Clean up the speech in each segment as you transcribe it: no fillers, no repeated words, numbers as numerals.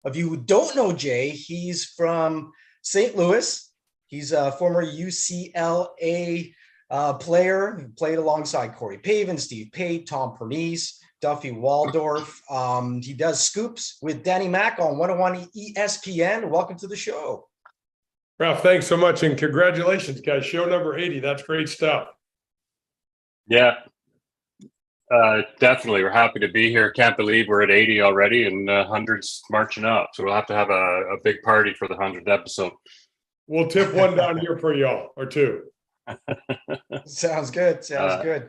of you who don't know Jay, he's from St. Louis. He's a former UCLA player. He played alongside Corey Pavin, Steve Pate, Tom Pernice, Duffy Waldorf. He does scoops with Danny Mac on 101 ESPN. Welcome to the show. Ralph, thanks so much, and congratulations, guys. Show number 80. That's great stuff. Yeah, definitely. We're happy to be here. Can't believe we're at 80 already, and hundreds marching up. So we'll have to have a big party for the 100th episode. We'll tip one down here for y'all, or two. Sounds good. Sounds good.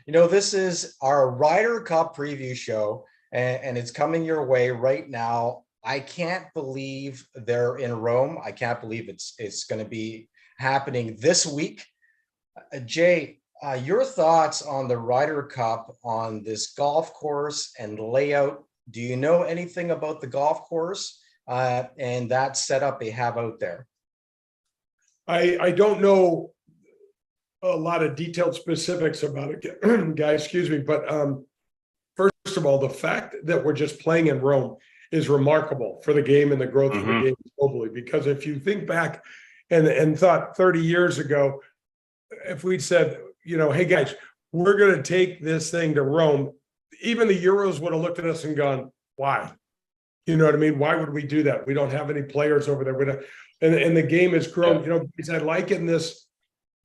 You know, this is our Ryder Cup preview show, and it's coming your way right now. I can't believe they're in Rome. I can't believe it's going to be happening this week. Jay, your thoughts on the Ryder Cup, on this golf course and layout? Do you know anything about the golf course and that setup they have out there? I don't know a lot of detailed specifics about it, guys, excuse me. But first of all, the fact that we're just playing in Rome is remarkable for the game and the growth of the game globally. Because if you think back and thought 30 years ago, if we'd said, you know, hey guys, we're going to take this thing to Rome, even the Euros would have looked at us and gone, why? You know what I mean? Why would we do that? We don't have any players over there. And the game has grown. You know, because I liken this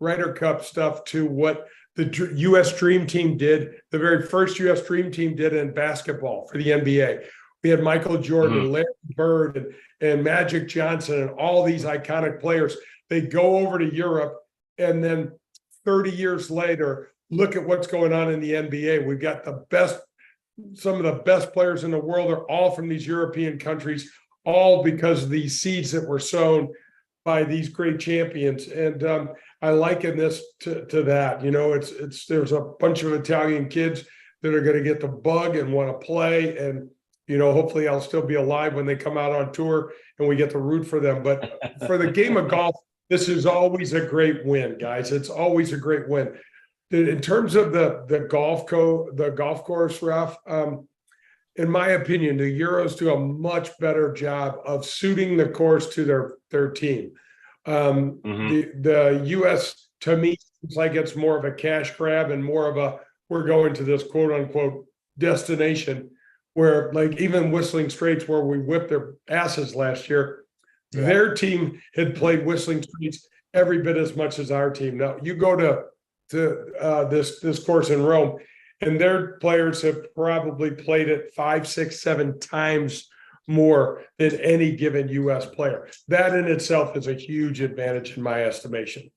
Ryder Cup stuff to what the U.S. Dream Team did, the very first U.S. Dream Team did in basketball for the NBA. We had Michael Jordan, Larry Bird, and Magic Johnson, and all these iconic players. They go over to Europe, and then 30 years later, look at what's going on in the NBA. We've got some of the best players in the world are all from these European countries, all because of these seeds that were sown by these great champions. And I liken this to that. You know, there's a bunch of Italian kids that are going to get the bug and want to play. And, you know, hopefully I'll still be alive when they come out on tour and we get to root for them. But for the game of golf, this is always a great win, guys. It's always a great win. In terms of the golf course, Raf, in my opinion, the Euros do a much better job of suiting the course to their team. The U.S. to me seems like it's more of a cash grab and more of a we're going to this quote unquote destination where, like, even Whistling Straits, where we whipped their asses last year, their team had played Whistling Straits every bit as much as our team. Now you go to this course in Rome, and their players have probably played it 5, 6, 7 times more than any given U.S. player. That in itself is a huge advantage in my estimation.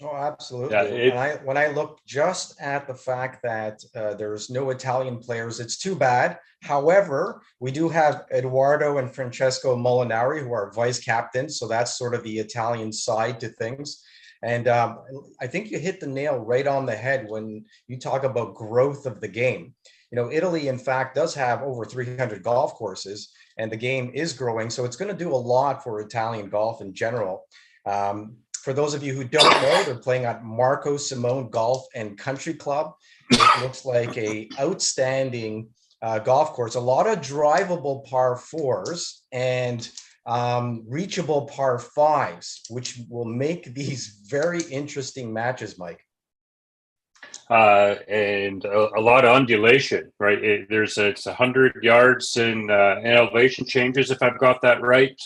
Oh, absolutely. Yeah, when I look just at the fact that there's no Italian players, it's too bad. However, we do have Eduardo and Francesco Molinari, who are vice captains. So that's sort of the Italian side to things. And I think you hit the nail right on the head when you talk about growth of the game. You know, Italy, in fact, does have over 300 golf courses, and the game is growing. So it's going to do a lot for Italian golf in general. For those of you who don't know, they're playing at Marco Simone Golf and Country Club. It looks like a outstanding golf course, a lot of drivable par fours and reachable par fives, which will make these very interesting matches, Mike. And a lot of undulation, right? It's 100 yards in elevation changes, if I've got that right.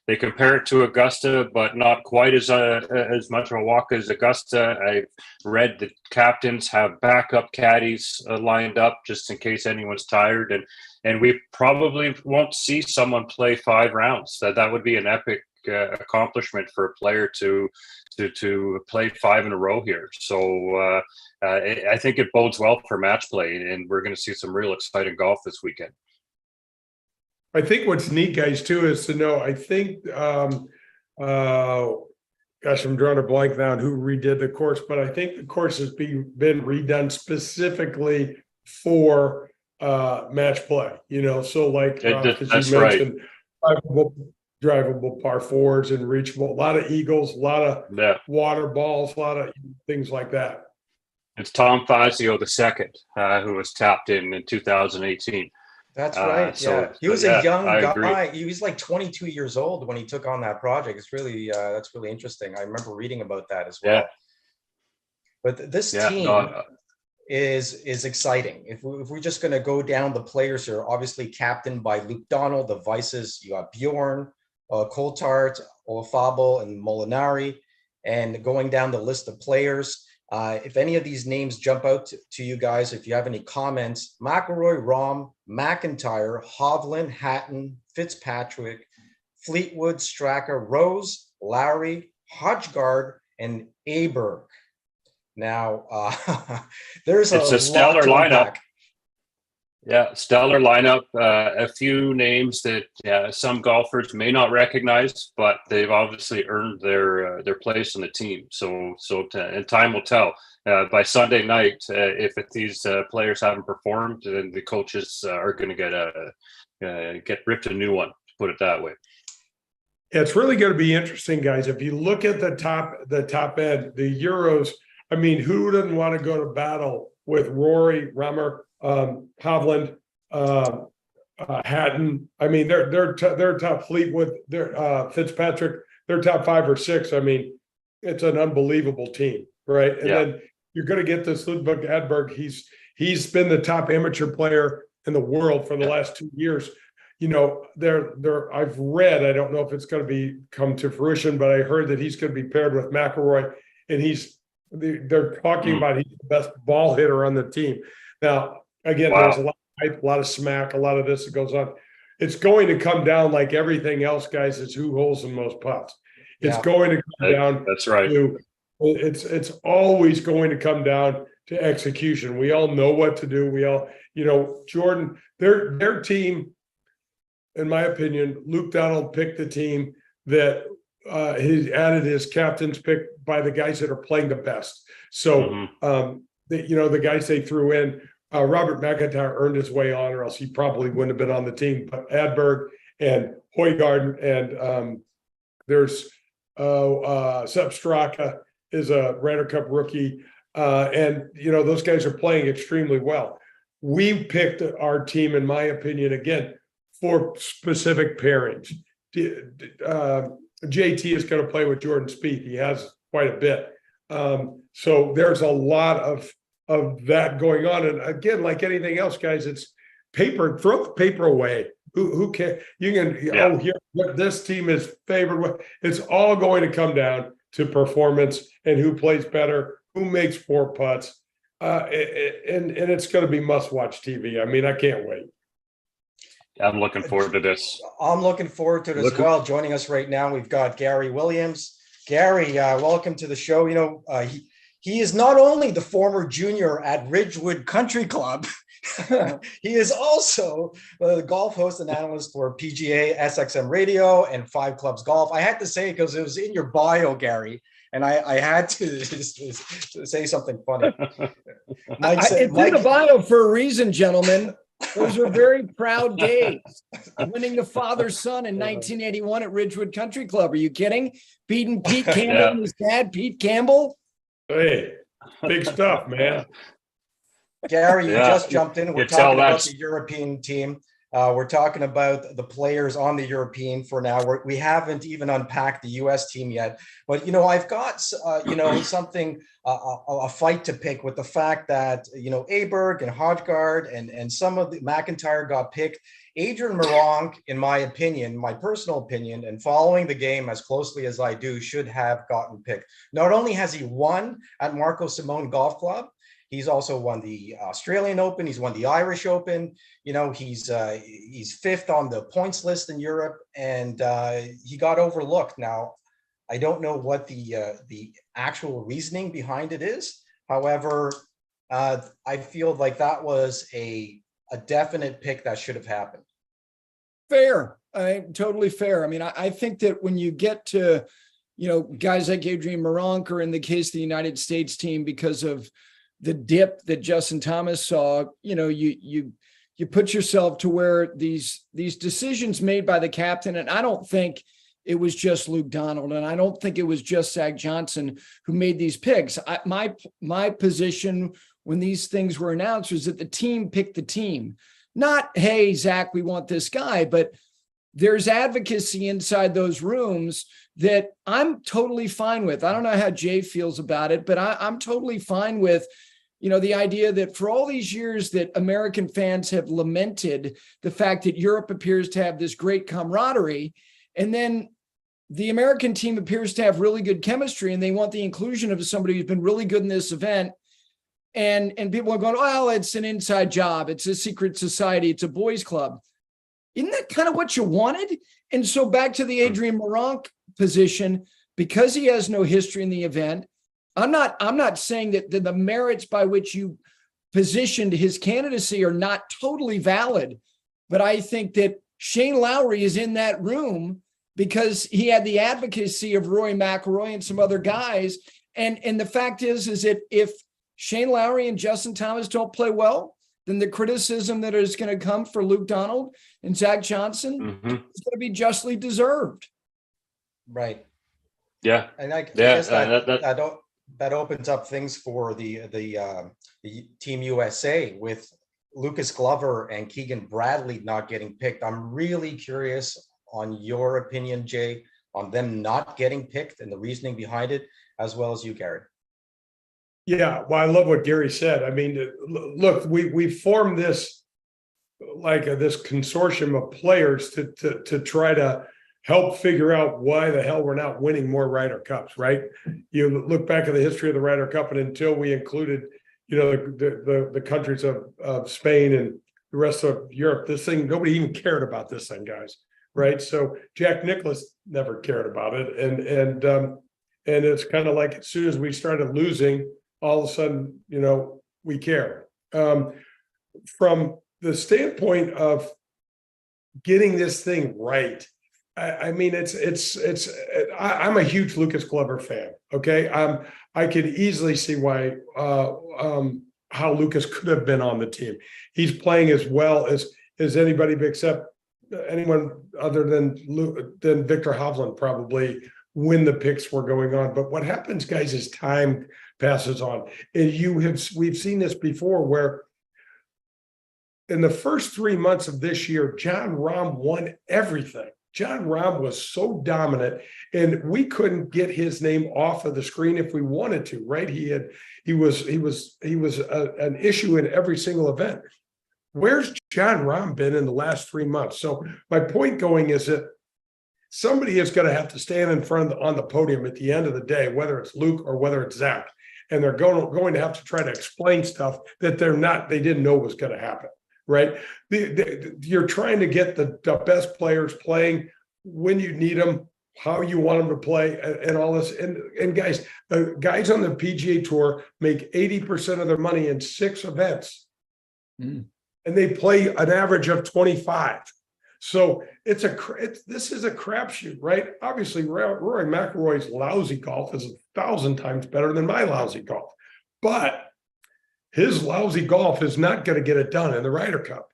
They compare it to Augusta, but not quite as much of a walk as Augusta. I've read that captains have backup caddies lined up just in case anyone's tired, and we probably won't see someone play 5 rounds. That would be an epic accomplishment for a player to play 5 in a row here. So I think it bodes well for match play, and we're going to see some real exciting golf this weekend. I think what's neat, guys, too, is to know, I think, gosh, I'm drawing a blank now on who redid the course, but I think the course has been redone specifically for match play, you know, so like, as you mentioned, drivable par fours and reachable, a lot of eagles, a lot of water balls, a lot of things like that. It's Tom Fazio II, who was tapped in 2018. That's right. So he was a young I agree. guy. He was like 22 years old when he took on that project. It's really that's really interesting. I remember reading about that as Yeah, well. But this yeah, team no, is exciting. If we're just going to go down the players here, obviously captained by Luke Donald, the vices, you got Bjorn, Coulthard, Olafable, and Molinari. And going down the list of players, if any of these names jump out to you guys, if you have any comments, McIlroy, Rahm, McIntyre, Hovland, Hatton, Fitzpatrick, Fleetwood, Straka, Rose, Lowry, Hodgegard, and Aberg. Now, there's it's a stellar lineup. Yeah, stellar lineup. A few names that some golfers may not recognize, but they've obviously earned their place on the team. And time will tell. By Sunday night, if these players haven't performed, then the coaches are going to get ripped a new one. To put it that way. It's really going to be interesting, guys. If you look at the top end, the Euros. I mean, who doesn't want to go to battle with Rory, Rummer, Hovland, Hatton? I mean, they're top. Fleetwood, they're Fitzpatrick, they're top 5 or 6. I mean, it's an unbelievable team, right? And then you're going to get this Ludwig Edberg. He's been the top amateur player in the world for the last 2 years. You know, I've read, I don't know if it's going to come to fruition, but I heard that he's going to be paired with McIlroy, and they're talking about he's the best ball hitter on the team. Now, again, there's a lot of smack, a lot of this that goes on. It's going to come down like everything else, guys, is who holds the most putts. It's going to come down. That's right. It's always going to come down to execution. We all know what to do. We all, Jordan, their team, in my opinion, Luke Donald picked the team that he added his captain's pick by the guys that are playing the best. So, the guys they threw in, Robert McIntyre earned his way on, or else he probably wouldn't have been on the team. But Adberg and Højgaard, and there's Sepp Straka is a Ryder Cup rookie. And, those guys are playing extremely well. We picked our team, in my opinion, again, for specific pairings. JT is going to play with Jordan Spieth. He has quite a bit. So there's a lot of that going on. And again, like anything else, guys, it's paper. Throw the paper away. Who can you can here what this team is favored with. It's all going to come down to performance and who plays better, who makes 4 putts, and it's going to be must-watch TV. I mean, I can't wait. I'm looking forward to this. I'm looking forward to it as well. Joining us right now, we've got Gary Williams. Gary, welcome to the show. He is not only the former junior at Ridgewood Country Club, he is also the golf host and analyst for PGA, SXM Radio, and 5 Clubs Golf. I had to say, because it was in your bio, Gary, and I had to say something funny. It's in the bio for a reason, gentlemen. Those were very proud days. Winning the father-son in 1981 at Ridgewood Country Club. Are you kidding? Beating Pete Campbell and his dad, Pete Campbell. Hey, big stuff, man. Gary, you just jumped in. We're talking about the European team. We're talking about the players on the European for now. We haven't even unpacked the U.S. team yet. But, I've got, something, a fight to pick with the fact that, Aberg and Hodgegard and some of the McIntyre got picked. Adrian Meronk, in my opinion, my personal opinion, and following the game as closely as I do, should have gotten picked. Not only has he won at Marco Simone Golf Club, he's also won the Australian Open. He's won the Irish Open. He's 5th on the points list in Europe, and he got overlooked. Now, I don't know what the actual reasoning behind it is. However, I feel like that was a definite pick that should have happened. Fair. Totally fair. I mean, I think that when you get to, guys like Adrian Meronk, or in the case of the United States team, because of the dip that Justin Thomas saw, you put yourself to where these decisions made by the captain, and I don't think it was just Luke Donald, and I don't think it was just Zach Johnson who made these picks. My position when these things were announced was that the team picked the team. Not, hey, Zach, we want this guy, but there's advocacy inside those rooms that I'm totally fine with. I don't know how Jay feels about it, but I'm totally fine with, the idea that for all these years that American fans have lamented the fact that Europe appears to have this great camaraderie, and then the American team appears to have really good chemistry, and they want the inclusion of somebody who's been really good in this event. And people are going, well, it's an inside job. It's a secret society. It's a boys club. Isn't that kind of what you wanted? And so back to the Adrian Meronk position, because he has no history in the event, I'm not saying that the merits by which you positioned his candidacy are not totally valid, but I think that Shane Lowry is in that room because he had the advocacy of Rory McIlroy and some other guys. And the fact is that if Shane Lowry and Justin Thomas don't play well, then the criticism that is going to come for Luke Donald and Zach Johnson is going to be justly deserved. Right. Yeah. And I guess that opens up things for the Team USA with Lucas Glover and Keegan Bradley not getting picked. I'm really curious on your opinion, Jay, on them not getting picked and the reasoning behind it, as well as you, Gary. Yeah, well, I love what Gary said. I mean, look, we formed this this consortium of players to try to help figure out why the hell we're not winning more Ryder Cups, right? You look back at the history of the Ryder Cup, and until we included, the countries of Spain and the rest of Europe, this thing, nobody even cared about this thing, guys, right? So Jack Nicklaus never cared about it, and it's kind of like as soon as we started losing, all of a sudden, we care. From the standpoint of getting this thing right, I mean, I'm a huge Lucas Glover fan. Okay, I could easily see why how Lucas could have been on the team. He's playing as well as anybody except anyone other than Victor Hovland probably when the picks were going on. But what happens, guys, is time passes on, and we've seen this before where in the first 3 months of this year, Jon Rahm won everything. Jon Rahm was so dominant, and we couldn't get his name off of the screen if we wanted to, right? He was an issue in every single event. Where's Jon Rahm been in the last 3 months? So my point going is that somebody is going to have to stand in front on the podium at the end of the day, whether it's Luke or whether it's Zach, and they're going to have to try to explain stuff that they didn't know was going to happen. Right? You're trying to get the best players playing when you need them, how you want them to play, and all this. And guys on the PGA Tour make 80% of their money in 6 events, and they play an average of 25. So this is a crapshoot, right? Obviously, Rory McIlroy's lousy golf is 1,000 times better than my lousy golf, but his lousy golf is not going to get it done in the Ryder Cup.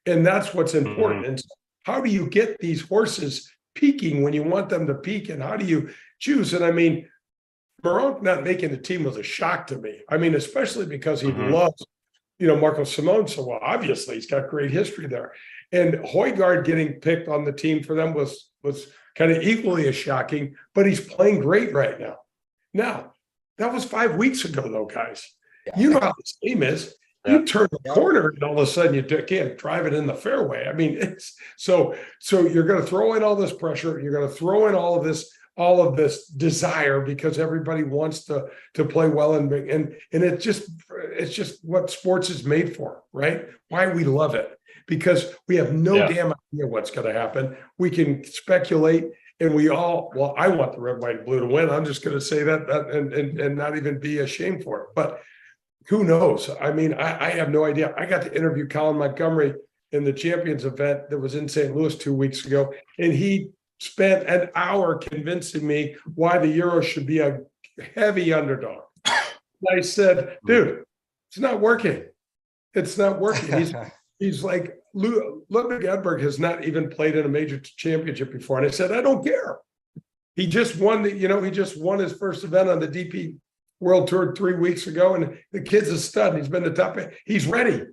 And that's what's important. And so how do you get these horses peaking when you want them to peak? And how do you choose? And I mean, Meronk not making the team was a shock to me. I mean, especially because he loves, Marco Simone so well. Obviously, he's got great history there. And Højgaard getting picked on the team for them was kind of equally as shocking, but he's playing great right now. Now, that was 5 weeks ago, though, guys. You know how this game is. You turn the corner and all of a sudden you can't drive it in the fairway. I mean, it's so you're going to throw in all this pressure. You're going to throw in all of this desire because everybody wants to play well and it's just what sports is made for, right? Why we love it, because we have no damn idea what's going to happen. We can speculate. And I want the red, white, and blue to win. I'm just going to say that and not even be ashamed for it. But who knows? I mean, I have no idea. I got to interview Colin Montgomery in the Champions event that was in St. Louis 2 weeks ago. And he spent an hour convincing me why the Euros should be a heavy underdog. I said, dude, it's not working. It's not working. He's like, Ludwig Edberg has not even played in a major championship before. And I said, I don't care. He just won his first event on the DP World Tour 3 weeks ago. And the kid's a stud. He's been the top. He's ready.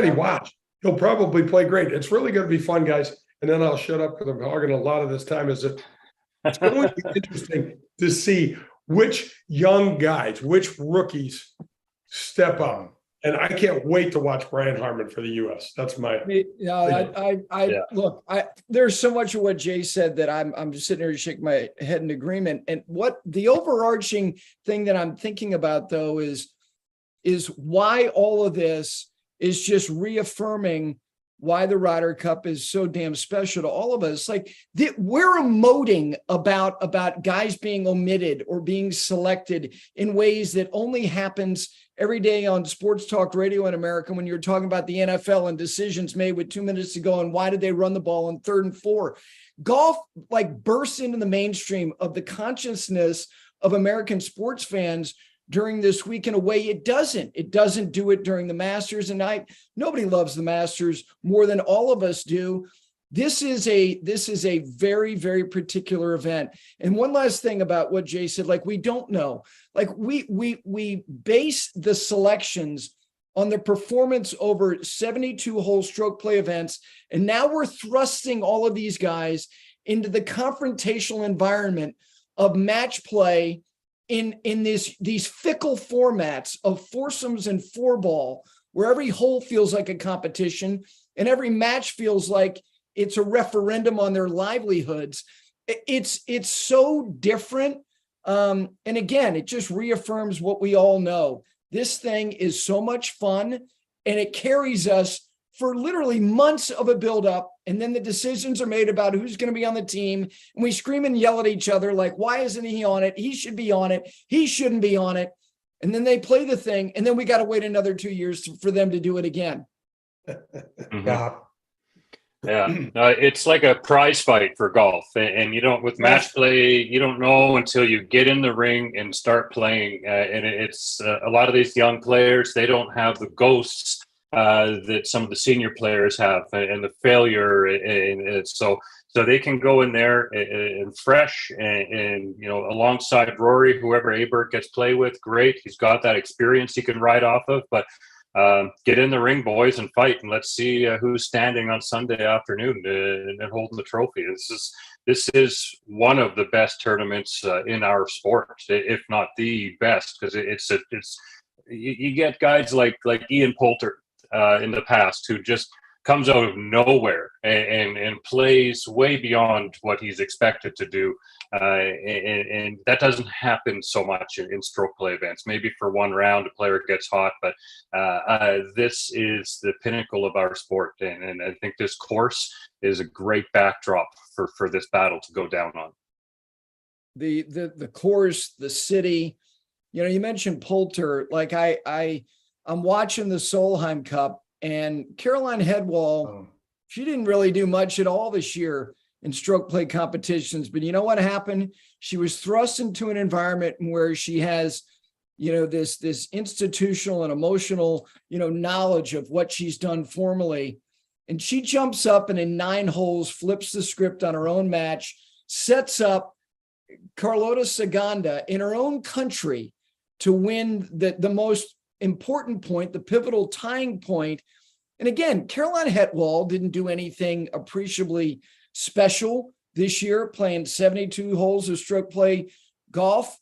Watch. He'll probably play great. It's really going to be fun, guys. And then I'll shut up because I'm hogging a lot of this time. It's going to be interesting to see which young guys, which rookies step up. And I can't wait to watch Brian Harman for the U.S. That's my. Look, there's so much of what Jay said that I'm just sitting here shaking my head in agreement. And what the overarching thing that I'm thinking about though is why all of this is just reaffirming why the Ryder Cup is so damn special to all of us. Like we're emoting about guys being omitted or being selected in ways that only happens every day on sports talk radio in America when you're talking about the NFL and decisions made with 2 minutes to go and why did they run the ball on 3rd and 4. Golf like bursts into the mainstream of the consciousness of American sports fans during this week in a way it doesn't do it during the Masters. And nobody loves the Masters more than all of us do. This is a very, very particular event. And one last thing about what Jay said, like, we don't know, like we base the selections on the performance over 72 hole stroke play events. And now we're thrusting all of these guys into the confrontational environment of match play in these fickle formats of foursomes and 4-ball, where every hole feels like a competition and every match feels like it's a referendum on their livelihoods. It's so different. And again, it just reaffirms what we all know. This thing is so much fun and it carries us for literally months of a buildup. And then the decisions are made about who's going to be on the team. And we scream and yell at each other like, why isn't he on it? He should be on it. He shouldn't be on it. And then they play the thing. And then we got to wait another 2 years for them to do it again. It's like a prize fight for golf. And you don't, with match play, you don't know until you get in the ring and start playing. And it's a lot of these young players, they don't have the ghosts that some of the senior players have, and the failure, and so they can go in there and fresh, and alongside Rory, whoever Aberg gets play with, great. He's got that experience he can ride off of, but get in the ring, boys, and fight, and let's see who's standing on Sunday afternoon and holding the trophy. This is one of the best tournaments in our sport, if not the best, because it's you get guys like Ian Poulter in the past who just comes out of nowhere and plays way beyond what he's expected to do. And that doesn't happen so much in stroke play events. Maybe for one round a player gets hot, but this is the pinnacle of our sport. And I think this course is a great backdrop for this battle to go down on. The course, the city, you mentioned Poulter, like I'm watching the Solheim Cup, and Caroline Headwall, she didn't really do much at all this year in stroke play competitions. But you know what happened? She was thrust into an environment where she has, this institutional and emotional, knowledge of what she's done formally. And she jumps up and in 9 holes flips the script on her own match, sets up Carlota Saganda in her own country to win the most important point, the pivotal tying point. And again, Caroline Hetwall didn't do anything appreciably special this year, playing 72 holes of stroke play golf,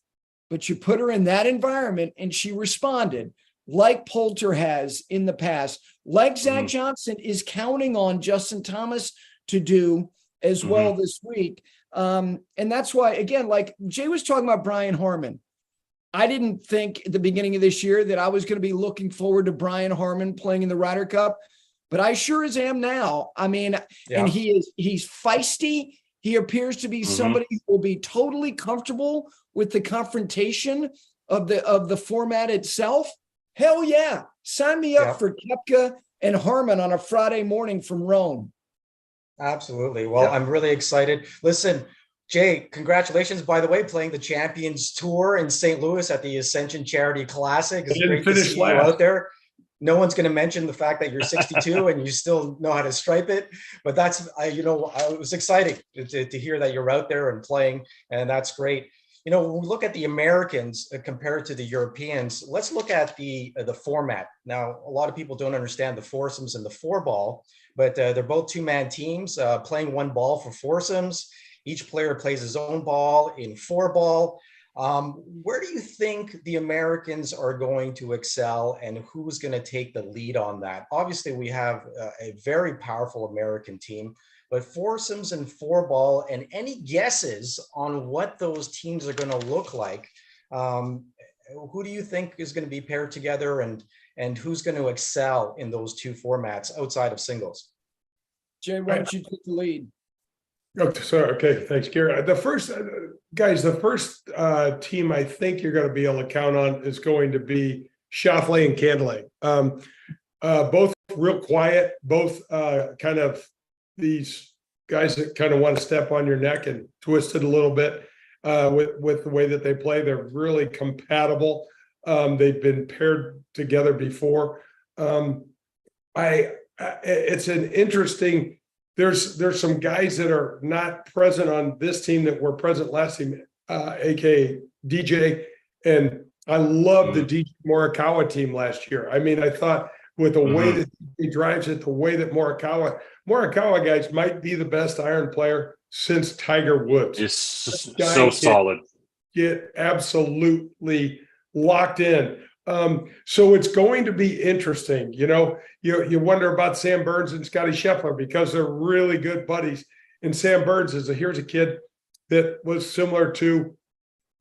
but you put her in that environment and she responded like Poulter has in the past, like Zach Johnson is counting on Justin Thomas to do as well this week. And that's why, again, like Jay was talking about Brian Harman, I didn't think at the beginning of this year that I was going to be looking forward to Brian Harman playing in the Ryder Cup, but I sure as am now. I mean, and he's feisty. He appears to be somebody who will be totally comfortable with the confrontation of the format itself. Hell yeah. Sign me up for Koepka and Harman on a Friday morning from Rome. Absolutely. Well, I'm really excited. Listen, Jay, congratulations, by the way, playing the Champions Tour in St. Louis at the Ascension Charity Classic. It's great to see you out there. No one's going to mention the fact that you're 62 and you still know how to stripe it, but that's, it was exciting to hear that you're out there and playing, and that's great. when we look at the Americans compared to the Europeans, let's look at the format. Now, a lot of people don't understand the foursomes and the four ball, but they're both two-man teams playing one ball for foursomes. Each player plays his own ball in four ball. Where do you think the Americans are going to excel, and who's going to take the lead on that? Obviously, we have a very powerful American team, but foursomes and four ball, and any guesses on what those teams are going to look like? Who do you think is going to be paired together, and who's going to excel in those two formats outside of singles? Jay, why don't you take the lead? Okay, thanks, Gary. The first team I think you're going to be able to count on is going to be Schauffele and Cantlay. Both real quiet, both kind of these guys that kind of want to step on your neck and twist it a little bit with the way that they play. They're really compatible. They've been paired together before. It's an interesting. There's some guys that are not present on this team that were present last team, aka DJ, and I love the DJ Morikawa team last year. I mean, I thought with the way that he drives it, the way that Morikawa guys might be the best iron player since Tiger Woods. It's so solid. Get absolutely locked in. So it's going to be interesting. You wonder about Sam Burns and Scotty Scheffler because they're really good buddies. And Sam Burns here's a kid that was similar to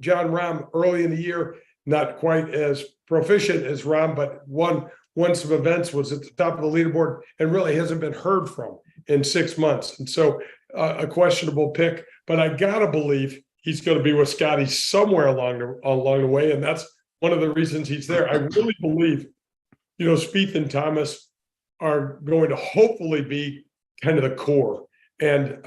John Rahm early in the year, not quite as proficient as Rahm, but won some events, was at the top of the leaderboard, and really hasn't been heard from in 6 months. And so a questionable pick, but I gotta believe he's going to be with Scotty somewhere along the way, and that's one of the reasons he's there. I really believe, Spieth and Thomas are going to hopefully be kind of the core. And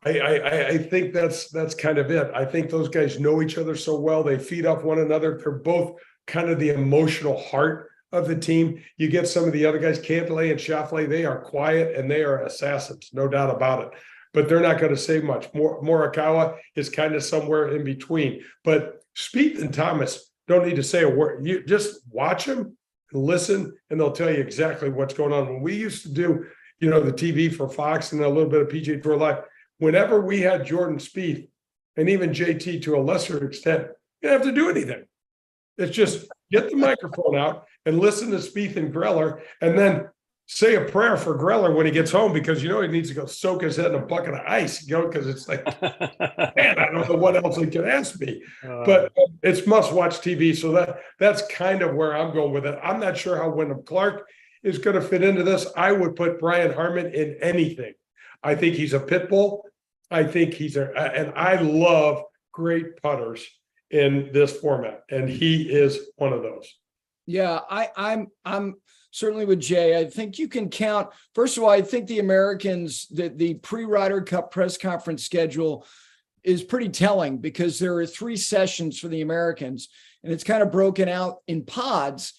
I think that's kind of it. I think those guys know each other so well. They feed off one another. They're both kind of the emotional heart of the team. You get some of the other guys, Cantlay and Schauffele, they are quiet and they are assassins, no doubt about it. But they're not going to say much. Morikawa is kind of somewhere in between. But Spieth and Thomas don't need to say a word. You just watch them and listen, and they'll tell you exactly what's going on. When we used to do, the TV for Fox and a little bit of PGA Tour Live, whenever we had Jordan Spieth and even JT to a lesser extent, you don't have to do anything. It's just get the microphone out and listen to Spieth and Greller, and then say a prayer for Greller when he gets home, because he needs to go soak his head in a bucket of ice, because it's like, man, I don't know what else he can ask me. But it's must-watch TV, so that's kind of where I'm going with it. I'm not sure how Wyndham Clark is going to fit into this. I would put Brian Harman in anything. I think he's a pit bull. I think and I love great putters in this format, and he is one of those. Yeah, I'm certainly with Jay. I think you can count. First of all, I think the Americans, the pre-Ryder Cup press conference schedule is pretty telling, because there are 3 sessions for the Americans, and it's kind of broken out in pods.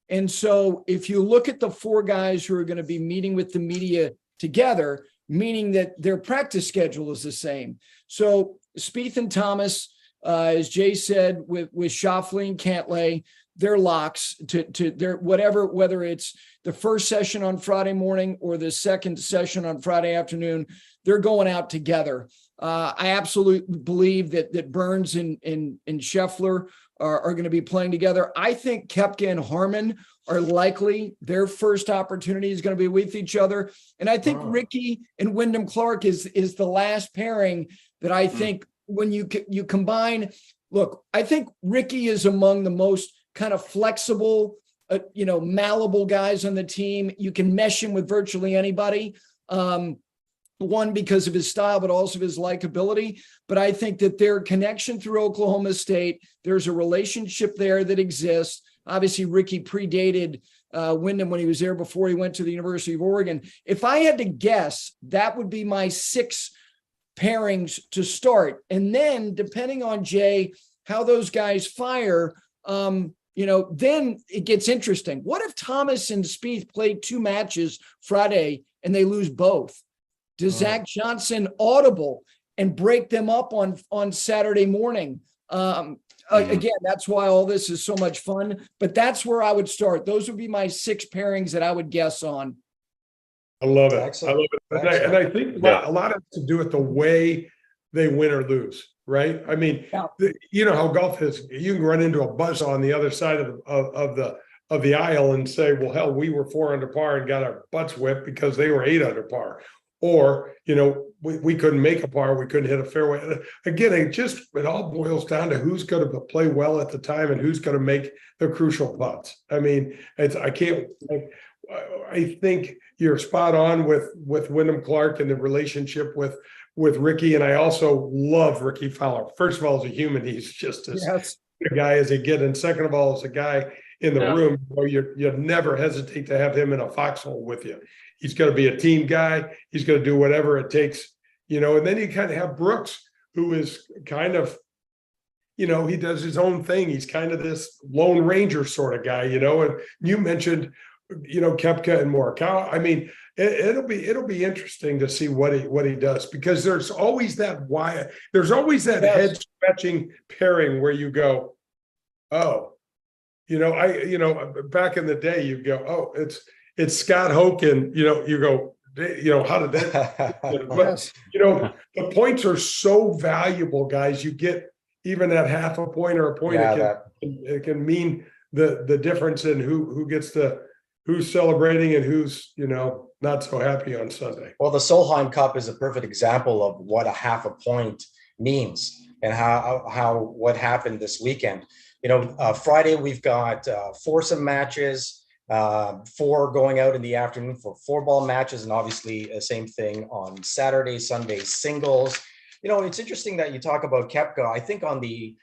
And so if you look at the 4 guys who are going to be meeting with the media together, meaning that their practice schedule is the same. So Spieth and Thomas, as Jay said, with Schauffele and Cantlay, they're locks to their whatever, whether it's the first session on Friday morning or the second session on Friday afternoon, they're going out together. I absolutely believe that Burns and Scheffler are going to be playing together. I think Koepka and Harman are likely their first opportunity is going to be with each other. And I think Ricky and Wyndham Clark is the last pairing that I think when you combine. Look, I think Ricky is among the most kind of flexible, malleable guys on the team. You can mesh him with virtually anybody. One, because of his style, but also his likability. But I think that their connection through Oklahoma State, there's a relationship there that exists. Obviously, Ricky predated Wyndham when he was there before he went to the University of Oregon. If I had to guess, that would be my 6 pairings to start. And then, depending on Jay, how those guys fire, then it gets interesting. What if Thomas and Spieth played 2 matches Friday and they lose both? Does Zach Johnson audible and break them up on Saturday morning. Again, that's why all this is so much fun, but that's where I would start. Those would be my 6 pairings that I would guess on. I love it. Excellent. I love it. And I think a lot has to do with the way they win or lose, right? I mean, you know how golf is. You can run into a buzz on the other side of the aisle and say, well, hell, we were 4 under par and got our butts whipped because they were 8 under par. Or, you know, we couldn't make a par, we couldn't hit a fairway. Again, it all boils down to who's going to play well at the time and who's going to make the crucial putts. I mean, I think you're spot on with Wyndham Clark and the relationship with Ricky. And I also love Ricky Fowler. First of all, as a human, he's just as a guy as he get. And second of all, as a guy in the room, where you never hesitate to have him in a foxhole with you. He's going to be a team guy. He's going to do whatever it takes, you know. And then you kind of have Brooks, who is kind of, you know, he does his own thing. He's kind of this Lone Ranger sort of guy, you know. And you mentioned, you know, Koepka and Morikawa. I mean, it'll be interesting to see what he does, because there's always that head scratching pairing where you go, oh, you know, back in the day, you go, oh, it's Scott Hoke, and you go, you know, how did that? But you know, the points are so valuable, guys. You get even at half a point or a point, it can mean the difference in who's celebrating and who's, you know, not so happy on Sunday. Well, the Solheim Cup is a perfect example of what a half a point means and how what happened this weekend. You know, Friday we've got foursome matches, 4 going out in the afternoon for 4-ball matches, and obviously same thing on Saturday, Sunday singles. You know, it's interesting that you talk about Koepka. I think on the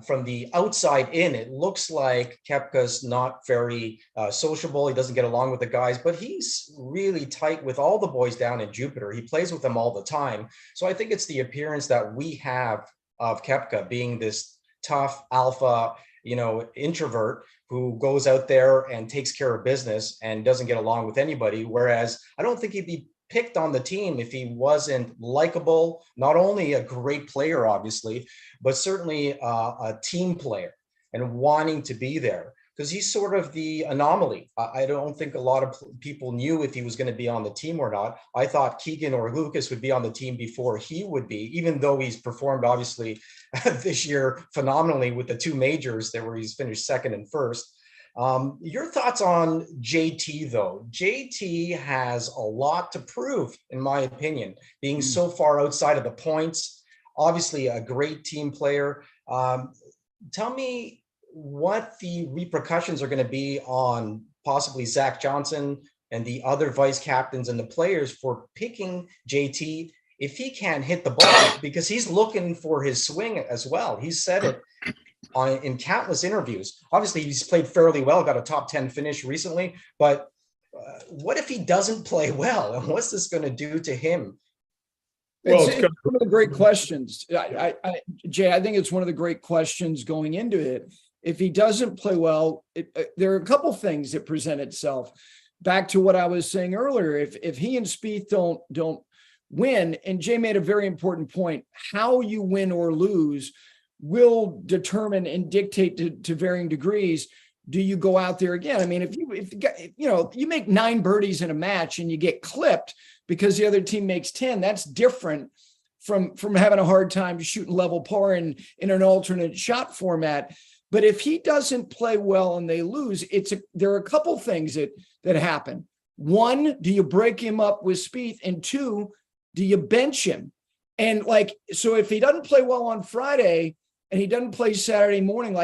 from the outside in, it looks like Koepka's not very sociable. He doesn't get along with the guys, but he's really tight with all the boys down in Jupiter. He plays with them all the time. So I think it's the appearance that we have of Koepka being this tough alpha, you know, introvert who goes out there and takes care of business and doesn't get along with anybody. Whereas I don't think he'd be picked on the team if he wasn't likable, not only a great player, obviously, but certainly a team player and wanting to be there, because he's sort of the anomaly. I don't think a lot of people knew if he was going to be on the team or not. I thought Keegan or Lucas would be on the team before he would be, even though he's performed obviously this year phenomenally with the 2 majors there where he's finished second and first. Your thoughts on JT though? JT has a lot to prove, in my opinion, being so far outside of the points, obviously a great team player. Tell me what the repercussions are going to be on possibly Zach Johnson and the other vice captains and the players for picking JT if he can't hit the ball, because he's looking for his swing as well. He's said it in countless interviews. Obviously, he's played fairly well, got a top 10 finish recently, but what if he doesn't play well? And what's this going to do to him? Well, it's one of the great questions. Jay, I think it's one of the great questions going into it. If he doesn't play well, there are a couple things that present itself. Back to what I was saying earlier, if he and Spieth don't win, and Jay made a very important point, how you win or lose will determine and dictate to varying degrees. Do you go out there again? I mean, if you make 9 birdies in a match and you get clipped because the other team makes 10, that's different from having a hard time shooting level par in an alternate shot format. But if he doesn't play well and they lose, there are a couple things that happen. 1, do you break him up with Spieth? And 2, do you bench him? And so if he doesn't play well on Friday and he doesn't play Saturday morning,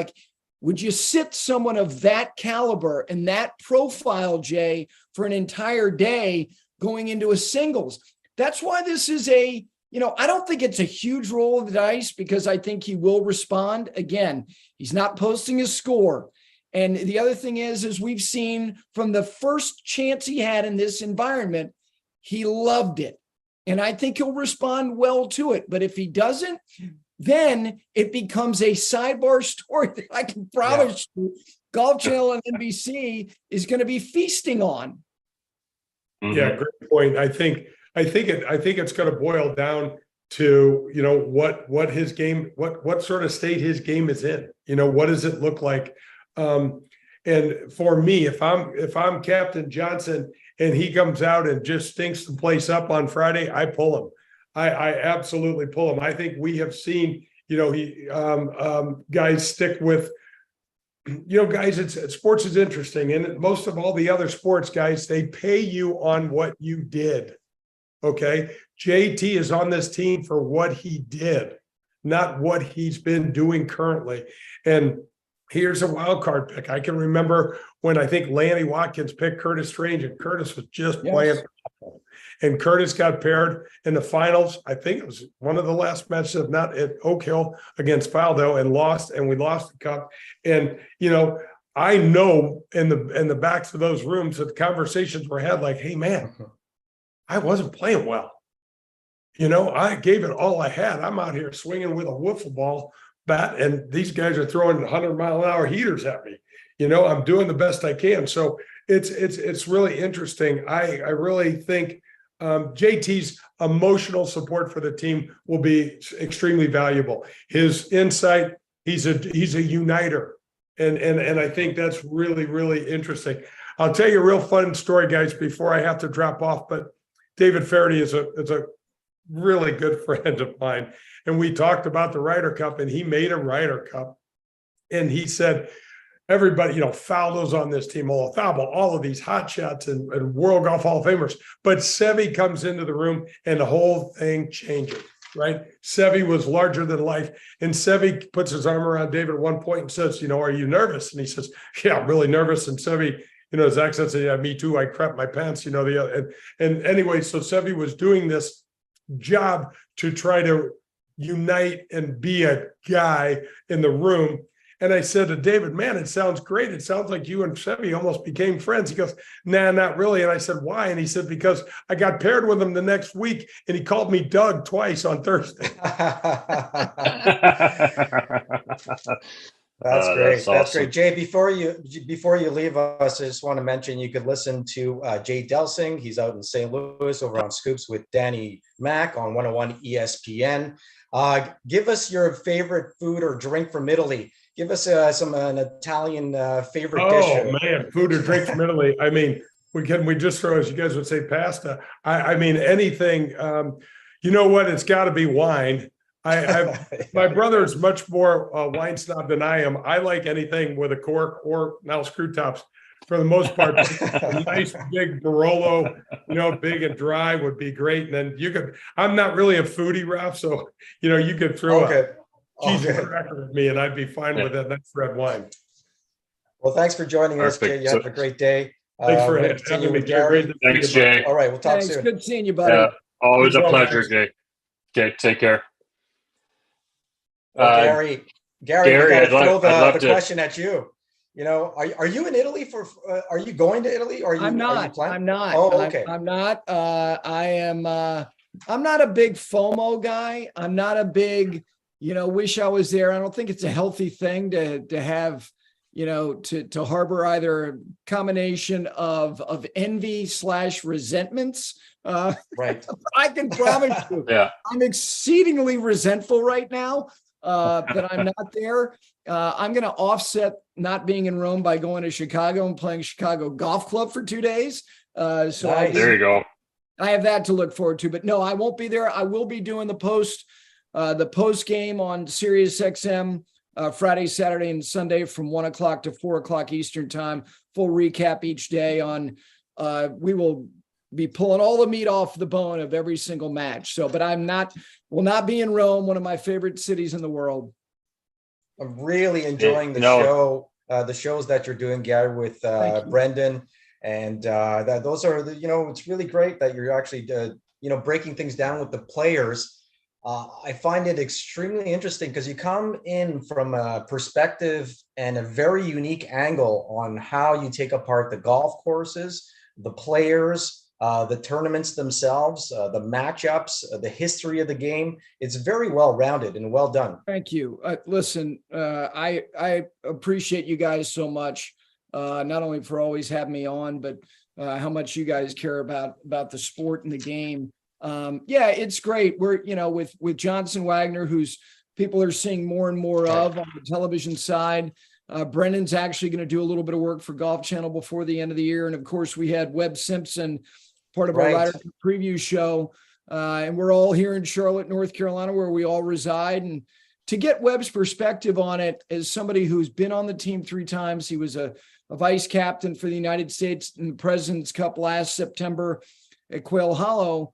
would you sit someone of that caliber and that profile, Jay, for an entire day going into a singles? That's why this is I don't think it's a huge roll of the dice, because I think he will respond. Again, he's not posting his score. And the other thing is we've seen from the first chance he had in this environment, he loved it. And I think he'll respond well to it. But if he doesn't, then it becomes a sidebar story that I can promise you Golf Channel and NBC is going to be feasting on. Yeah, great point. I think it's going to boil down to, what his game, what sort of state his game is in. What does it look like? And for me, if I'm Captain Johnson and he comes out and just stinks the place up on Friday, I pull him. I absolutely pull him. I think we have seen, guys stick with, guys, sports is interesting. And most of all the other sports, guys, they pay you on what you did. Okay. JT is on this team for what he did, not what he's been doing currently. And here's a wild card pick. I can remember when I think Lanny Watkins picked Curtis Strange, and Curtis was just playing. And Curtis got paired in the finals. I think it was one of the last matches, if not at Oak Hill against Faldo, and lost, and we lost the cup. And, I know in the backs of those rooms that the conversations were had like, hey, man, I wasn't playing well. I gave it all I had. I'm out here swinging with a wiffle ball bat, and these guys are throwing 100-mile-an-hour heaters at me. I'm doing the best I can. So it's really interesting. I really think JT's emotional support for the team will be extremely valuable. His insight, he's a uniter. And I think that's really, really interesting. I'll tell you a real fun story, guys, before I have to drop off. But David Faraday is a really good friend of mine. And we talked about the Ryder Cup, and he made a Ryder Cup. And he said, everybody, Faldo's on this team, all of these hot shots and World Golf Hall of Famers. But Seve comes into the room and the whole thing changes, right? Seve was larger than life. And Seve puts his arm around David at one point and says, are you nervous? And he says, yeah, I'm really nervous. And Seve, his accent said, yeah, me too. I crap my pants, and anyway, so Seve was doing this job to try to unite and be a guy in the room. And I said to David, man, it sounds great. It sounds like you and Seve almost became friends. He goes, nah, not really. And I said, why? And he said, because I got paired with him the next week, and he called me Doug twice on Thursday. That's great. That's great. Jay, before you leave us, I just want to mention you could listen to Jay Delsing. He's out in St. Louis over on Scoops with Danny Mac on 101 ESPN. Give us your favorite food or drink from Italy. Give us an Italian favorite dish. Oh man, food or drink from Italy. I mean, we just throw, as you guys would say, pasta. I mean, anything. You know what? It's got to be wine. My brother is much more wine snob than I am. I like anything with a cork or now screw tops. For the most part, a nice big Barolo, big and dry would be great. And then I'm not really a foodie, Raf, so you could throw a cheese and cracker at me and I'd be fine with that nice red wine. Well, thanks for joining us, Jay. You have a great day. Thanks for having me, Gary. Thanks, Jay. All right, we'll talk soon. Good seeing you, buddy. Yeah, always a pleasure, Jay. Okay, take care. Gary, I'd love the question at you. Are you in Italy are you going to Italy? Or I'm not. Oh, okay. I'm not. I'm not a big FOMO guy. I'm not a big, wish I was there. I don't think it's a healthy thing to have, to harbor either a combination of envy / resentments. Right. I can promise you, I'm exceedingly resentful right now. That I'm not there. I'm going to offset not being in Rome by going to Chicago and playing Chicago Golf Club for 2 days. Nice. There you go. I have that to look forward to, but no, I won't be there. I will be doing the post game on SiriusXM Friday, Saturday, and Sunday from 1 o'clock to 4 o'clock Eastern time. Full recap each day on. We will be pulling all the meat off the bone of every single match. So, but will not be in Rome, one of my favorite cities in the world. I'm really enjoying the shows that you're doing, Gary, with Brendan. And those are, it's really great that you're actually, breaking things down with the players. I find it extremely interesting because you come in from a perspective and a very unique angle on how you take apart the golf courses, the players, the tournaments themselves, the matchups, the history of the game. It's very well-rounded and well done. Thank you. Listen, I appreciate you guys so much, not only for always having me on, but how much you guys care about the sport and the game. Yeah, it's great. We're, with Johnson Wagner, who's people are seeing more and more of on the television side. Brendan's actually going to do a little bit of work for Golf Channel before the end of the year. And of course, we had Webb Simpson, part of our Ryder Cup preview show. And we're all here in Charlotte, North Carolina, where we all reside. And to get Webb's perspective on it, as somebody who's been on the team 3 times, he was a vice captain for the United States in the President's Cup last September at Quail Hollow.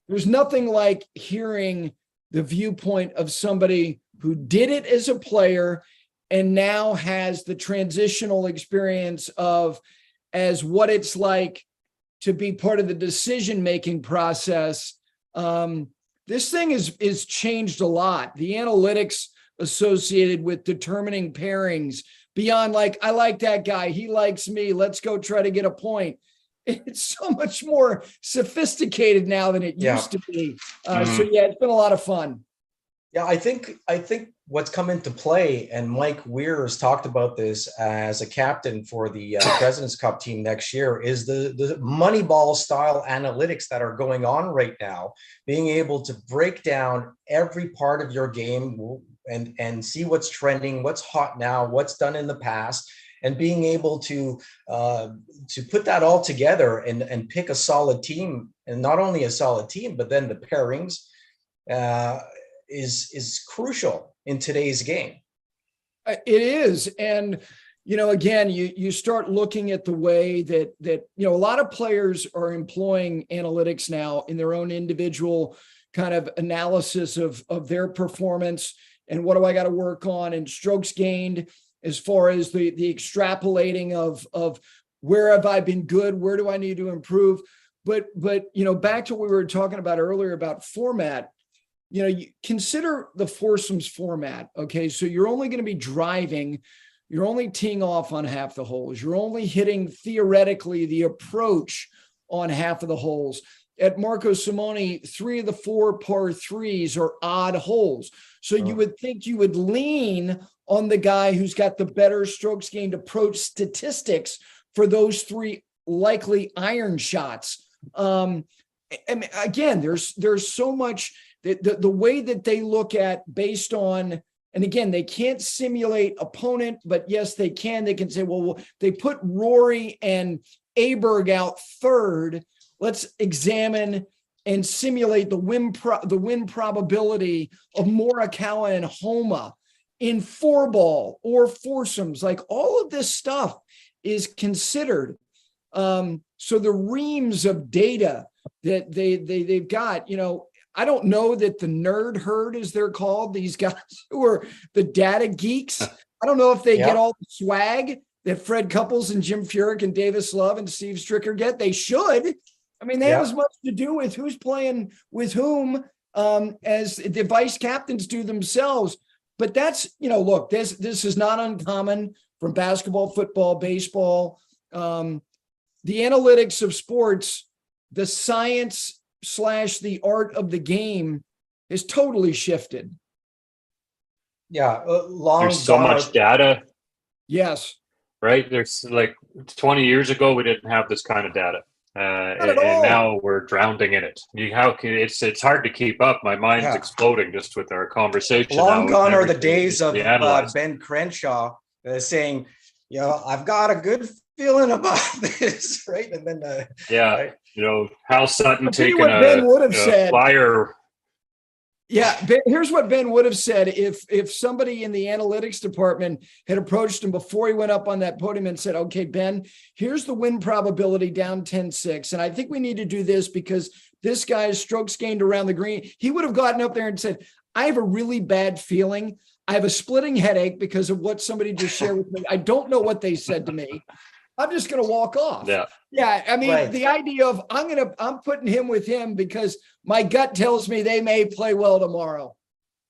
There's nothing like hearing the viewpoint of somebody who did it as a player and now has the transitional experience of as what it's like to be part of the decision-making process. This thing is changed a lot. The analytics associated with determining pairings beyond I like that guy, he likes me, let's go try to get a point. It's so much more sophisticated now than it used to be. So yeah, it's been a lot of fun. Yeah, I think what's come into play, and Mike Weir has talked about this as a captain for the President's Cup team next year, is the Moneyball style analytics that are going on right now, being able to break down every part of your game and see what's trending, what's hot now, what's done in the past, and being able to put that all together and pick a solid team, and not only a solid team, but then the pairings is crucial in today's game. It is. And, again, you start looking at the way that a lot of players are employing analytics now in their own individual kind of analysis of their performance and what do I got to work on, and strokes gained, as far as the extrapolating of where have I been good, where do I need to improve. But back to what we were talking about earlier about format, you consider the foursomes format. Okay. So you're only going to be driving, you're only teeing off on half the holes. You're only hitting theoretically the approach on half of the holes. At Marco Simone, 3 of the 4 par 3s are odd holes. So you would think you would lean on the guy who's got the better strokes gained approach statistics for those 3 likely iron shots. I mean, again, there's so much that the way that they look at based on, and again, they can't simulate opponent, but yes, they can. They can say, well, they put Rory and Aberg out third. Let's examine and simulate the win probability of Morikawa and Homa in 4-ball or foursomes. Like, all of this stuff is considered. So the reams of data that they've got, I don't know that the nerd herd, as they're called, these guys who are the data geeks, I don't know if they get all the swag that Fred Couples and Jim Furyk and Davis Love and Steve Stricker get. They should. I mean, they have as much to do with who's playing with whom as the vice captains do themselves. But that's, look, this is not uncommon from basketball, football, baseball. The analytics of sports, the science / the art of the game is totally shifted. Yeah. There's so much data. Yes. Right. There's 20 years ago, we didn't have this kind of data. And now we're drowning in it. It's hard to keep up. My mind's exploding just with our conversation. Long gone are the days of Ben Crenshaw saying, I've got a good feeling about this, right? And then Hal Sutton taking Ben would have said. Flyer. Yeah, Ben, here's what Ben would have said if somebody in the analytics department had approached him before he went up on that podium and said, okay, Ben, here's the win probability down 10-6. And I think we need to do this because this guy's strokes gained around the green. He would have gotten up there and said, I have a really bad feeling. I have a splitting headache because of what somebody just shared with me. I don't know what they said to me. I'm just going to walk off. Yeah. I mean, the idea of I'm putting him with him because my gut tells me they may play well tomorrow.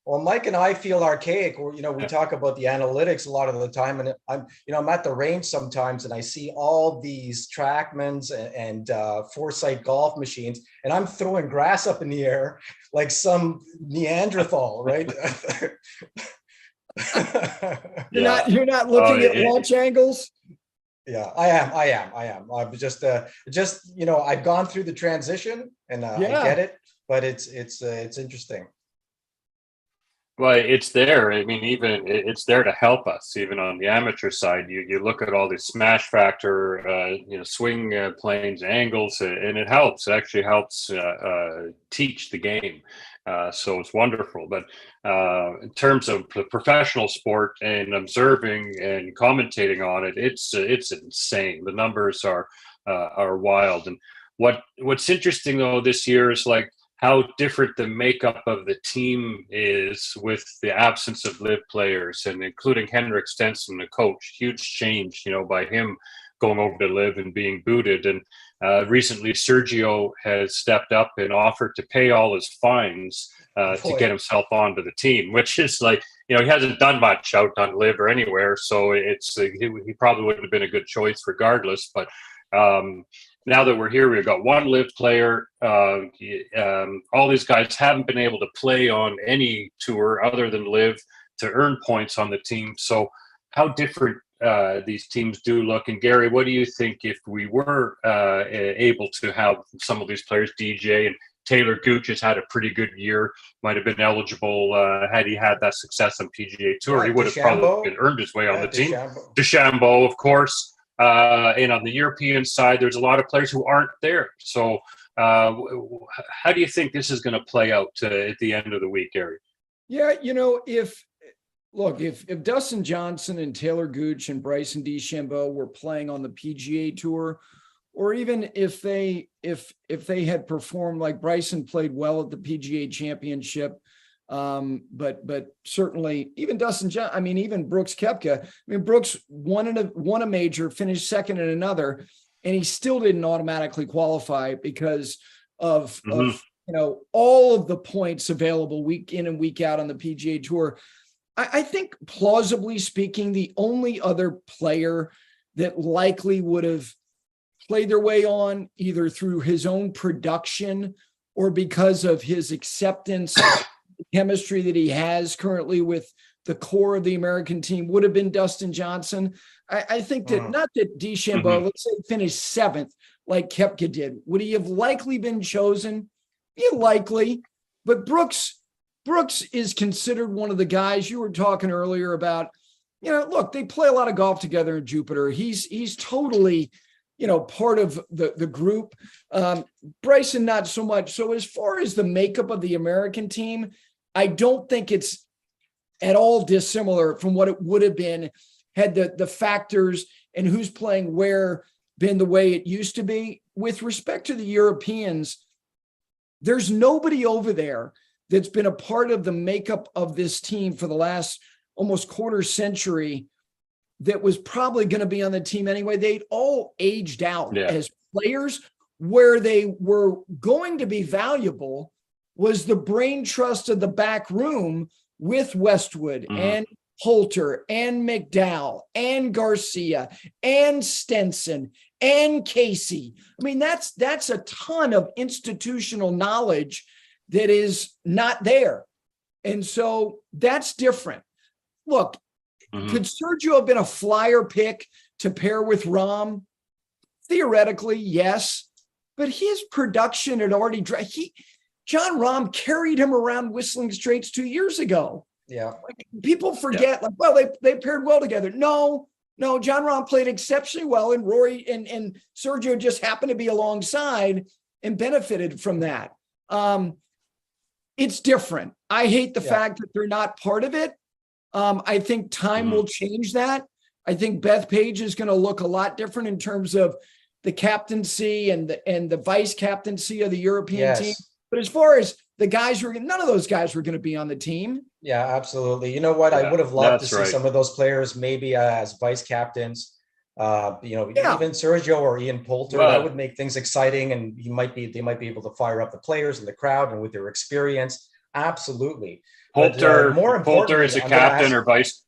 Well, Mike and I feel archaic. We talk about the analytics a lot of the time, and I'm at the range sometimes, and I see all these TrackMans and Foresight golf machines, and I'm throwing grass up in the air like some Neanderthal, right? You're not looking at launch angles. Yeah, I am. I'm just, I've gone through the transition, and I get it, but it's interesting. Well, it's there. I mean, even it's there to help us, even on the amateur side. You look at all the smash factor, swing planes, angles, and it helps. It actually helps teach the game. So it's wonderful. But in terms of the professional sport and observing and commentating on it, it's insane. The numbers are wild. And what's interesting though this year is like how different the makeup of the team is with the absence of live players, and including Henrik Stenson, the coach. Huge change, by him going over to live and being booted. And recently, Sergio has stepped up and offered to pay all his fines to get himself onto the team, which is like, he hasn't done much out on live or anywhere. So it's he probably wouldn't have been a good choice regardless. But now that we're here, we've got one live player. All these guys haven't been able to play on any tour other than live to earn points on the team. So how different these teams do look. And Gary, what do you think if we were able to have some of these players, DJ and Taylor Gooch has had a pretty good year, might have been eligible had he had that success on PGA Tour. He would have probably earned his way on the team. DeChambeau, of course. And on the European side, there's a lot of players who aren't there. So how do you think this is going to play out at the end of the week, Gary? Yeah, if Dustin Johnson and Taylor Gooch and Bryson DeChambeau were playing on the PGA Tour, or even if they had performed like Bryson played well at the PGA Championship, but certainly even even Brooks Koepka. Brooks won a major, finished second in another, and he still didn't automatically qualify because of all of the points available week in and week out on the PGA Tour. I think, plausibly speaking, the only other player that likely would have played their way on either through his own production or because of his acceptance, the chemistry that he has currently with the core of the American team would have been Dustin Johnson. I think that not that DeChambeau, let's say, finished seventh like Koepka did. Would he have likely been chosen? Yeah, likely. But Brooks is considered one of the guys you were talking earlier about. Look, they play a lot of golf together in Jupiter. He's totally, part of the group. Bryson, not so much. So as far as the makeup of the American team, I don't think it's at all dissimilar from what it would have been had the factors and who's playing where been the way it used to be. With respect to the Europeans, there's nobody over there that's been a part of the makeup of this team for the last almost quarter century that was probably going to be on the team anyway. They'd all aged out as players. Where they were going to be valuable was the brain trust of the back room with Westwood and Poulter and McDowell and Garcia and Stenson and Casey. That's a ton of institutional knowledge that is not there. And so that's different. Look, could Sergio have been a flyer pick to pair with Rahm? Theoretically, yes. But his production had already John Rahm carried him around Whistling Straits 2 years ago. Yeah. People forget, they paired well together. No, John Rahm played exceptionally well, and Rory and Sergio just happened to be alongside and benefited from that. It's different. I hate the fact that they're not part of it. I think time will change that. I think Beth Page is going to look a lot different in terms of the captaincy and the vice captaincy of the European team. But as far as the guys none of those guys were going to be on the team. Yeah, absolutely. You know what? I would have loved to see some of those players maybe as vice captains. Even Sergio or Ian Poulter, that would make things exciting, and they might be able to fire up the players and the crowd, and with their experience, absolutely. Poulter is a captain or vice.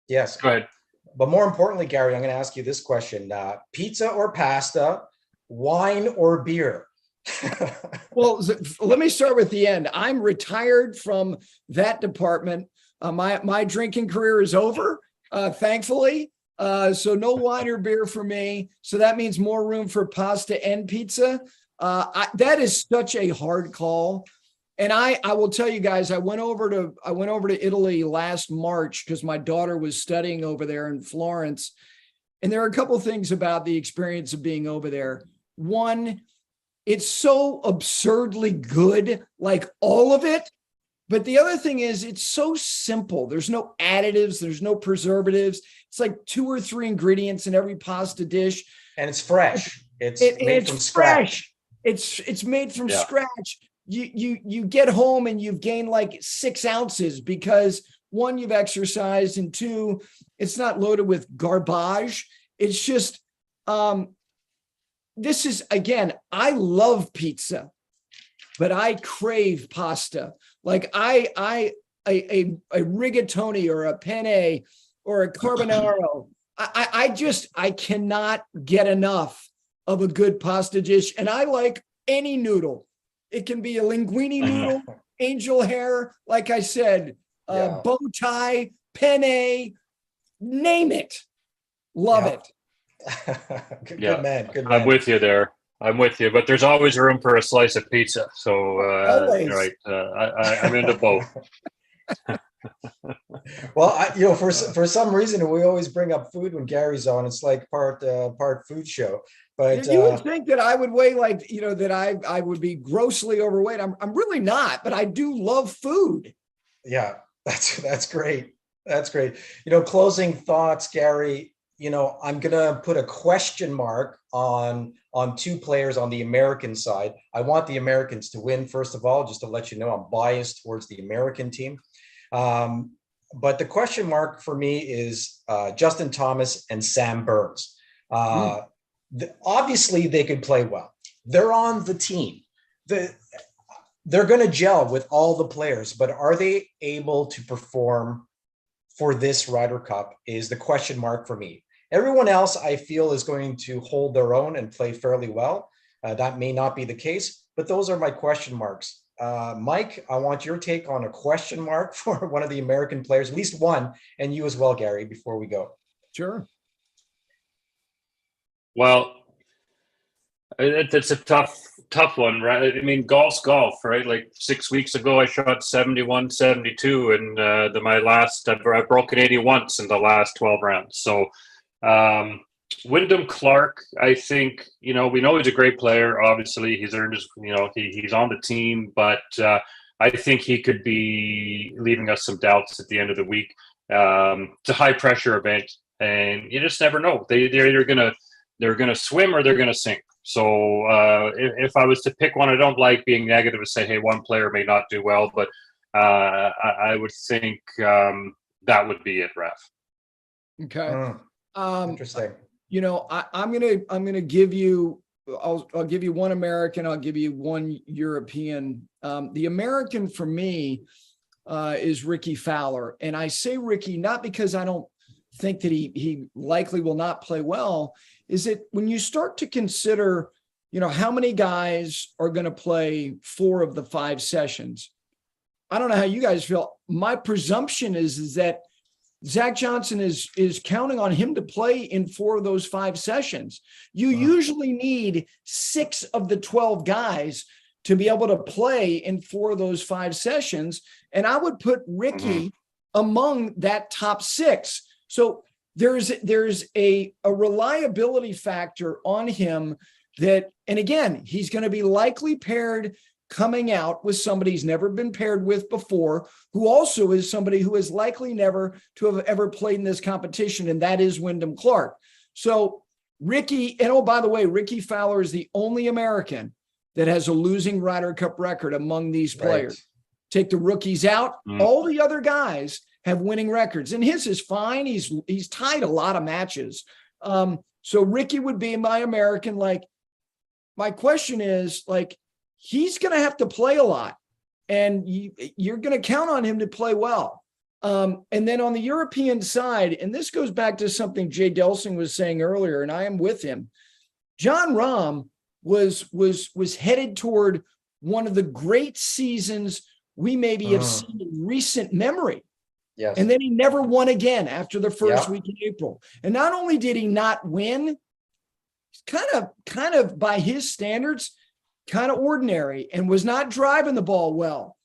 Yes, go ahead. But more importantly, Gary, I'm going to ask you this question: pizza or pasta, wine or beer? Well, let me start with the end. I'm retired from that department. My drinking career is over, thankfully. So no wine or beer for me. So that means more room for pasta and pizza. That is such a hard call. And I will tell you guys, I went over to Italy last March because my daughter was studying over there in Florence. And there are a couple of things about the experience of being over there. One, it's so absurdly good, like all of it. But the other thing is it's so simple. There's no additives. There's no preservatives. It's like 2 or 3 ingredients in every pasta dish. And it's fresh. It's made from scratch. It's made from scratch. You get home and you've gained like 6 ounces because 1, you've exercised, and 2, it's not loaded with garbage. It's just, this is, again, I love pizza, but I crave pasta. Like a rigatoni or a penne or a carbonaro. I cannot get enough of a good pasta dish. And I like any noodle. It can be a linguine noodle, angel hair, like I said, bow tie, penne, name it. Love it. Good man. Good man. I'm with you there. I'm with you, but there's always room for a slice of pizza. So, right, I'm into both. Well, for some reason, we always bring up food when Gary's on. It's like part food show. But you would think that I would weigh that I would be grossly overweight. I'm really not, but I do love food. Yeah, that's great. That's great. Closing thoughts, Gary. I'm gonna put a question mark on 2 players on the American side. I want the Americans to win, first of all, just to let you know I'm biased towards the American team. But the question mark for me is Justin Thomas and Sam Burns. Obviously, they could play well. They're on the team. They're going to gel with all the players, but are they able to perform for this Ryder Cup is the question mark for me. Everyone else, I feel, is going to hold their own and play fairly well. That may not be the case, but those are my question marks. Mike, I want your take on a question mark for one of the American players, at least one, and you as well, Gary, before we go. Sure. Well, it's a tough one, right? I mean, golf's golf, right? Like 6 weeks ago, I shot 71, 72, and my last, I've broken 80 once in the last 12 rounds. So, Wyndham Clark, I think, we know he's a great player. Obviously, he's earned his, he's on the team, but I think he could be leaving us some doubts at the end of the week. It's a high pressure event, and you just never know. They're either gonna swim or they're gonna sink. So if I was to pick one, I don't like being negative and say, hey, one player may not do well, but I would think that would be it, Raf. Okay. Interesting. I'm gonna give you. I'll give you one American. I'll give you one European. The American for me is Ricky Fowler, and I say Ricky not because I don't think that he likely will not play well. Is that when you start to consider, how many guys are going to play 4 of the 5 sessions? I don't know how you guys feel. My presumption is that Zach Johnson is counting on him to play in 4 of those 5 sessions. You usually need 6 of the 12 guys to be able to play in 4 of those 5 sessions. And I would put Ricky among that top 6. So there's a reliability factor on him that, and again, he's going to be likely paired coming out with somebody he's never been paired with before, who also is somebody who is likely never to have ever played in this competition, and that is Wyndham Clark. So Ricky, and oh, by the way, Ricky Fowler is the only American that has a losing Ryder Cup record among these players. Right. Take the rookies out, all the other guys have winning records, and his is fine. He's tied a lot of matches. So Ricky would be my American. Like, my question is, like, he's going to have to play a lot, and you're going to count on him to play well. And then on the European side, and this goes back to something Jay Delsing was saying earlier, and I am with him. Jon Rahm was headed toward one of the great seasons we maybe have seen in recent memory. Yes. And then he never won again after the first week in April. And not only did he not win, he's kind of by his standards, kind of ordinary and was not driving the ball well.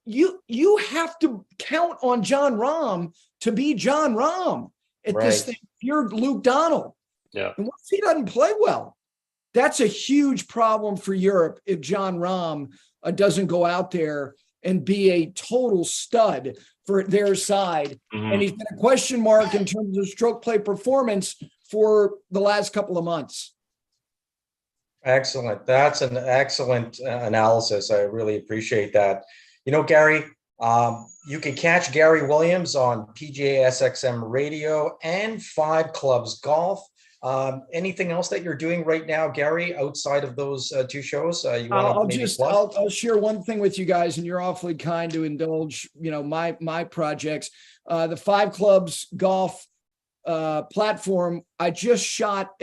You have to count on Jon Rahm to be Jon Rahm at this thing. You're Luke Donald. Yeah. And once he doesn't play well, that's a huge problem for Europe if Jon Rahm doesn't go out there and be a total stud for their side. And he's been a question mark in terms of stroke play performance for the last couple of months. Excellent. That's an excellent analysis. I really appreciate that. You know, Gary, you can catch Gary Williams on PGA SXM Radio and 5 Clubs Golf. Anything else that you're doing right now, Gary, outside of those 2 shows? I'll share one thing with you guys, and you're awfully kind to indulge, my projects. The 5 Clubs Golf platform. I just shot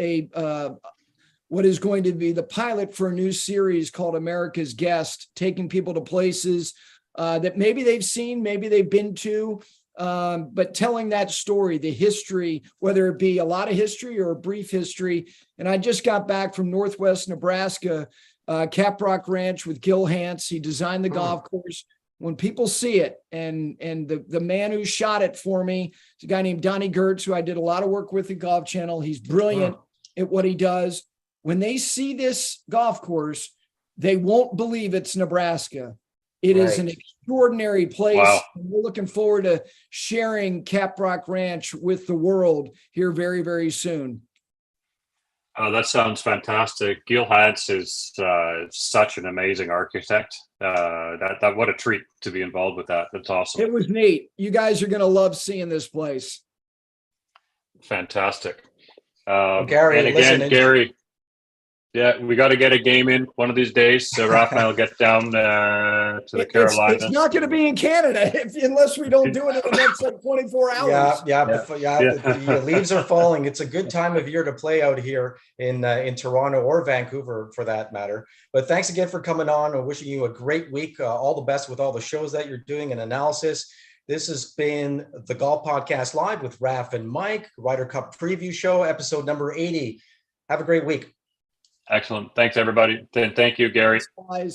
what is going to be the pilot for a new series called America's Guest, taking people to places that maybe they've seen, maybe they've been to, but telling that story, the history, whether it be a lot of history or a brief history. And I just got back from Northwest Nebraska, Caprock Ranch with Gil Hance. He designed the golf course. When people see it, and the man who shot it for me is a guy named Donnie Gertz, who I did a lot of work with at Golf Channel. He's brilliant at what he does. When they see this golf course, they won't believe it's Nebraska. It is an extraordinary place. Wow. And we're looking forward to sharing Caprock Ranch with the world here very, very soon. Oh, that sounds fantastic. Gil Hance is such an amazing architect. That what a treat to be involved with that. That's awesome. It was neat. You guys are going to love seeing this place. Fantastic. Gary, and again, Gary. Yeah, we got to get a game in one of these days. So Raf and I will get down to the Carolinas. It's not going to be in Canada unless we don't do it in the next 24 hours. The leaves are falling. It's a good time of year to play out here in Toronto or Vancouver, for that matter. But thanks again for coming on. and wishing you a great week. All the best with all the shows that you're doing and analysis. This has been the Golf Podcast Live with Raf and Mike, Ryder Cup Preview Show, episode number 80. Have a great week. Excellent. Thanks, everybody. Thank you, Gary. Guys.